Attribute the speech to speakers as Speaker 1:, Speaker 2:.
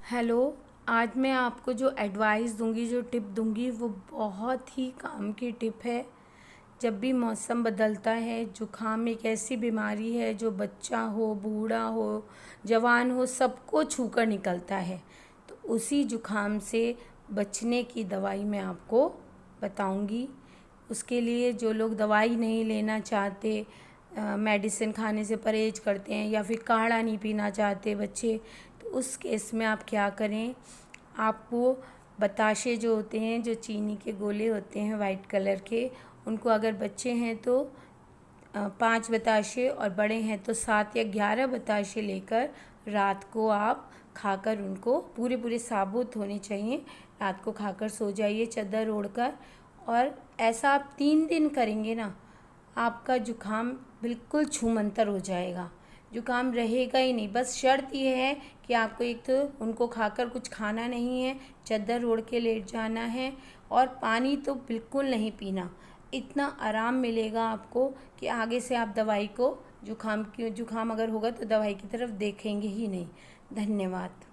Speaker 1: Hello. आज मैं आपको जो एडवाइस दूंगी, जो टिप दूंगी, वो बहुत ही काम की टिप है। जब भी मौसम बदलता है, जुकाम एक ऐसी बीमारी है जो बच्चा हो, बूढ़ा हो, जवान हो, सबको छूकर निकलता है। तो उसी जुकाम से बचने की दवाई मैं आपको बताऊंगी। उसके लिए जो लोग दवाई नहीं लेना चाहते, मेडिसिन खाने से परहेज करते हैं, या फिर काढ़ा नहीं पीना चाहते बच्चे, तो उस केस में आप क्या करें। आपको बताशे जो होते हैं, जो चीनी के गोले होते हैं वाइट कलर के, उनको अगर बच्चे हैं तो 5 बताशे और बड़े हैं तो 7 या 11 बताशे लेकर रात को आप खाकर, उनको पूरे पूरे साबुत होने चाहिए, रात को खाकर सो जाइए चादर ओढ़कर। और ऐसा आप 3 दिन करेंगे ना, आपका जुकाम बिल्कुल छूमंतर हो जाएगा। जुकाम रहेगा ही नहीं। बस शर्त यह है कि आपको एक तो उनको खाकर कुछ खाना नहीं है, चादर ओढ़ के लेट जाना है, और पानी तो बिल्कुल नहीं पीना। इतना आराम मिलेगा आपको कि आगे से आप दवाई को, जुकाम अगर होगा तो दवाई की तरफ देखेंगे ही नहीं। धन्यवाद।